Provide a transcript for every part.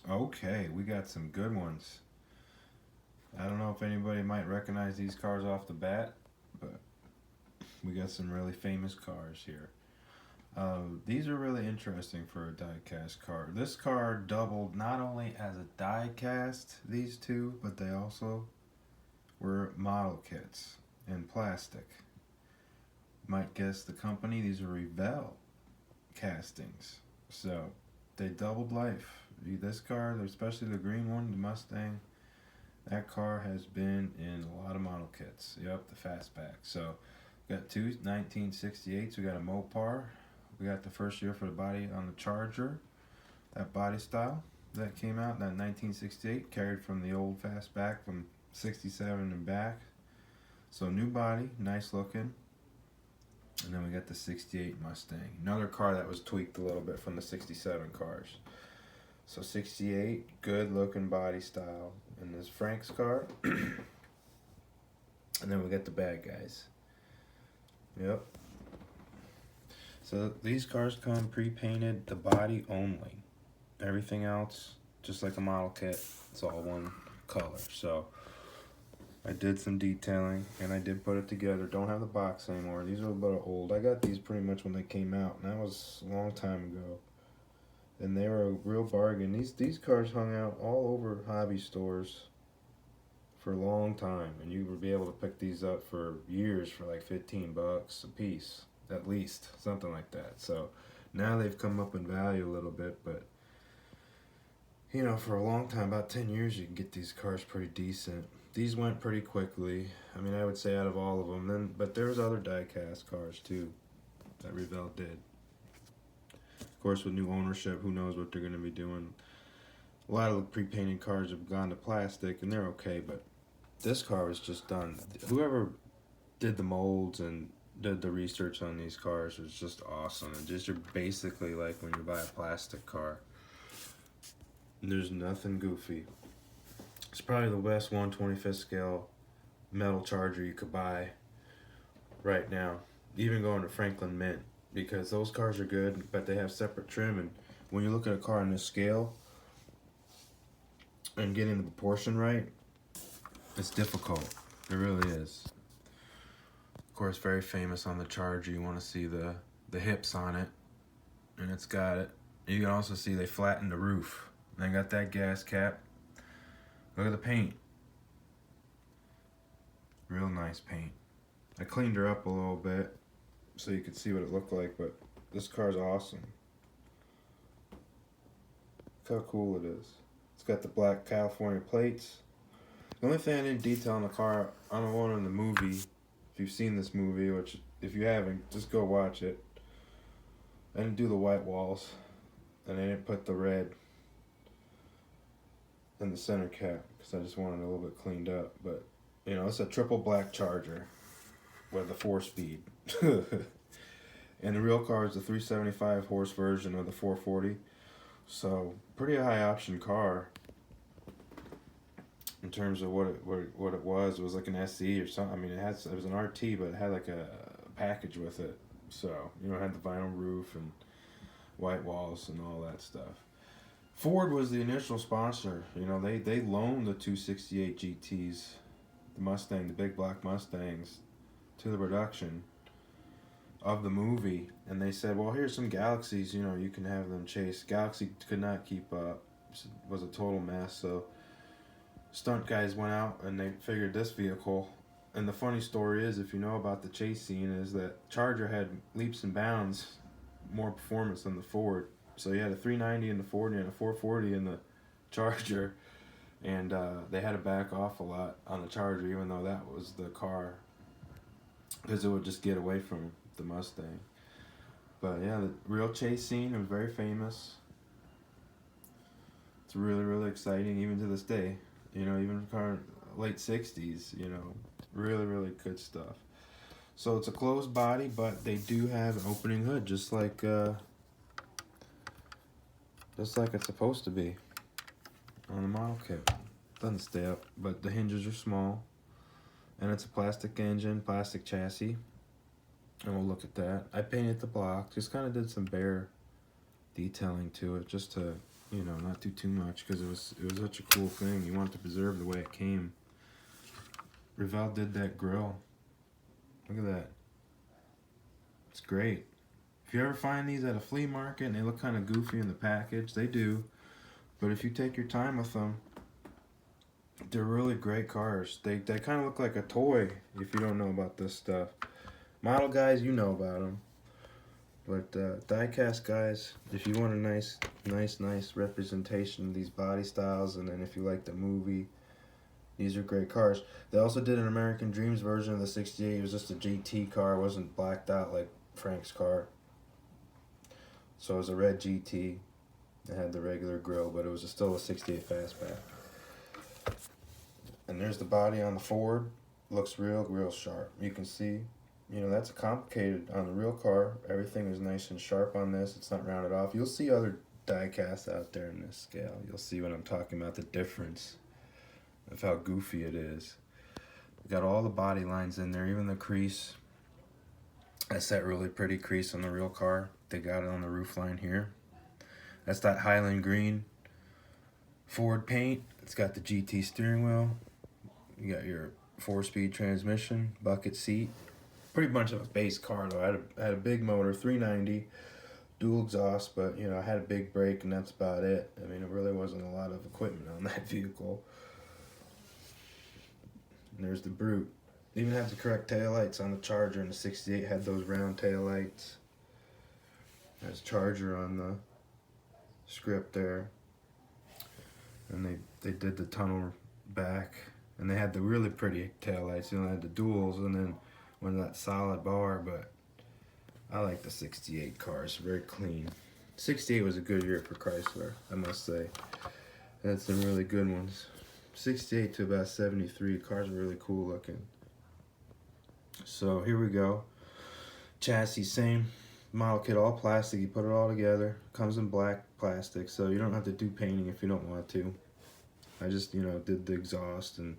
Okay, we got some good ones. I don't know if anybody might recognize these cars off the bat, but we got some really famous cars here. These are really interesting for a diecast car. This car doubled not only as a diecast, these two, but they also were model kits in plastic. Might guess the company, these are Revell castings. So they doubled life. This car, especially the green one, the Mustang, that car has been in a lot of model kits. Yep, the fastback. So we got two 1968s. We got a Mopar. We got the first year for the body on the Charger. That body style that came out in that 1968, carried from the old fastback from 67 and back. So new body, nice looking. And then we got the 68 Mustang. Another car that was tweaked a little bit from the 67 cars. So 68, good looking body style. And this Frank's car. And then we got the bad guys. Yep. So these cars come pre-painted, the body only. Everything else, just like a model kit, it's all one color. So I did some detailing and I did put it together. Don't have the box anymore. These are a little old. I got these pretty much when they came out, and that was a long time ago. And they were a real bargain. These cars hung out all over hobby stores for a long time, and you would be able to pick these up for years for like $15 a piece, at least, something like that. So now they've come up in value a little bit, but you know, for a long time, about 10 years, you can get these cars pretty decent. These went pretty quickly. I mean, I would say out of all of them. Then, but there's other die-cast cars too that Revell did. Of course, with new ownership, who knows what they're going to be doing. A lot of the pre-painted cars have gone to plastic, and they're okay, but this car was just done. Whoever did the molds and did the research on these cars was just awesome. And just, you're basically like when you buy a plastic car. There's nothing goofy. It's probably the best 1/25th scale metal Charger you could buy right now. Even going to Franklin Mint, because those cars are good, but they have separate trim. And when you look at a car on this scale and getting the proportion right, it's difficult. It really is. Of course, very famous on the Charger. You want to see the hips on it, and it's got it. You can also see they flattened the roof. And I got that gas cap. Look at the paint. Real nice paint. I cleaned her up a little bit so you could see what it looked like, but this car's awesome. Look how cool it is. It's got the black California plates. The only thing I didn't detail on the car, on the one in the movie, if you've seen this movie, which if you haven't, just go watch it. I didn't do the white walls, and I didn't put the red in the center cap because I just wanted it a little bit cleaned up. But you know, it's a triple black Charger with a 4-speed. And the real car is the 375 horse version of the 440. So pretty high option car in terms of what it was. It was like an SE or something. I mean, it was an RT, but it had like a package with it. So you know, it had the vinyl roof and white walls and all that stuff. Ford was the initial sponsor. You know, they loaned the 268 GTs, the Mustang, the big black Mustangs, to the production of the movie, and they said, well, here's some Galaxies, you know, you can have them chase. Galaxy could not keep up. It was a total mess. So stunt guys went out and they figured this vehicle. And the funny story is, if you know about the chase scene, is that Charger had leaps and bounds more performance than the Ford. So you had a 390 in the Ford and a 440 in the Charger, and they had to back off a lot on the Charger, even though that was the car, because it would just get away from the Mustang. But yeah, the real chase scene was very famous. It's really, really exciting, even to this day. You know, even current late 60s, you know, really, really good stuff. So it's a closed body, but they do have an opening hood, just like it's supposed to be on the model kit. Doesn't stay up, but the hinges are small, and it's a plastic engine, plastic chassis, and we'll look at that. I painted the block, just kind of did some bare detailing to it, just to you know, not do too much because it was such a cool thing. You want to preserve the way it came. Revell did that grill. Look at that. It's great. If you ever find these at a flea market and they look kind of goofy in the package, they do. But if you take your time with them, they're really great cars. They kind of look like a toy if you don't know about this stuff. Model guys, you know about them. But diecast guys, if you want a nice representation of these body styles, and then if you like the movie, these are great cars. They also did an American Dreams version of the 68. It was just a GT car. It wasn't blacked out like Frank's car. So it was a red GT. It had the regular grille, but it was still a 68 fastback. And there's the body on the Ford. Looks real sharp. You can see, you know, that's complicated on the real car. Everything is nice and sharp on this. It's not rounded off. You'll see other diecasts out there in this scale. You'll see what I'm talking about, the difference of how goofy it is. We got all the body lines in there, even the crease. That's that really pretty crease on the real car. They got it on the roof line here. That's that Highland green Ford paint. It's got the GT steering wheel. You got your 4-speed transmission, bucket seat. Pretty much of a base car though. I had a big motor, 390, dual exhaust, but you know, I had a big brake and that's about it. I mean, it really wasn't a lot of equipment on that vehicle. And there's the Brute. Even had the correct taillights on the Charger, and the 68 had those round taillights. There's Charger on the script there. And they did the tunnel back. And they had the really pretty taillights. You know, they had the duals, and then one of that solid bar, but I like the 68 cars, very clean. 68 was a good year for Chrysler, I must say. They had some really good ones. 68 to about 73, cars are really cool looking. So here we go. Chassis, same. Model kit, all plastic. You put it all together. Comes in black plastic, so you don't have to do painting if you don't want to. I just, you know, did the exhaust and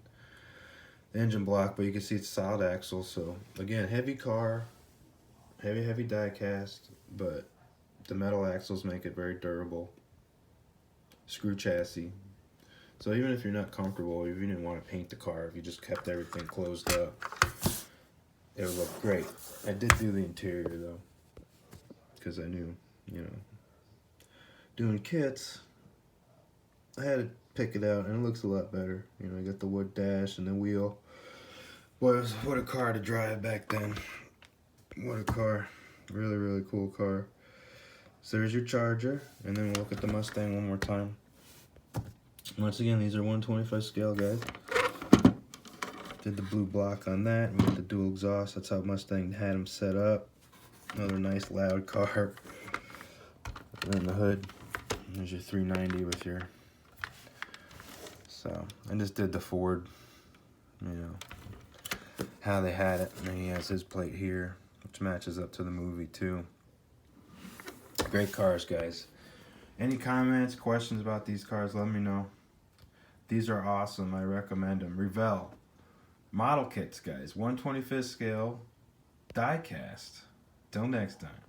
the engine block, but you can see it's solid axle. So again, heavy car, heavy die cast, but the metal axles make it very durable. Screw chassis. So even if you're not comfortable, if you didn't want to paint the car, if you just kept everything closed up, it would look great. I did do the interior though, because I knew, you know, doing kits, I had to pick it out, and it looks a lot better. You know, I got the wood dash and the wheel. Boy, what a car to drive back then. What a car. Really cool car. So there's your Charger, and then we'll look at the Mustang one more time. Once again, these are 125 scale, guys. Did the blue block on that. We got the dual exhaust. That's how Mustang had them set up. Another nice loud car. And then the hood. There's your 390 with your... So, I just did the Ford, you know, how they had it. And then he has his plate here, which matches up to the movie too. Great cars, guys. Any comments, questions about these cars, let me know. These are awesome. I recommend them. Revell. Model kits, guys. 125th scale. Die cast. Till next time.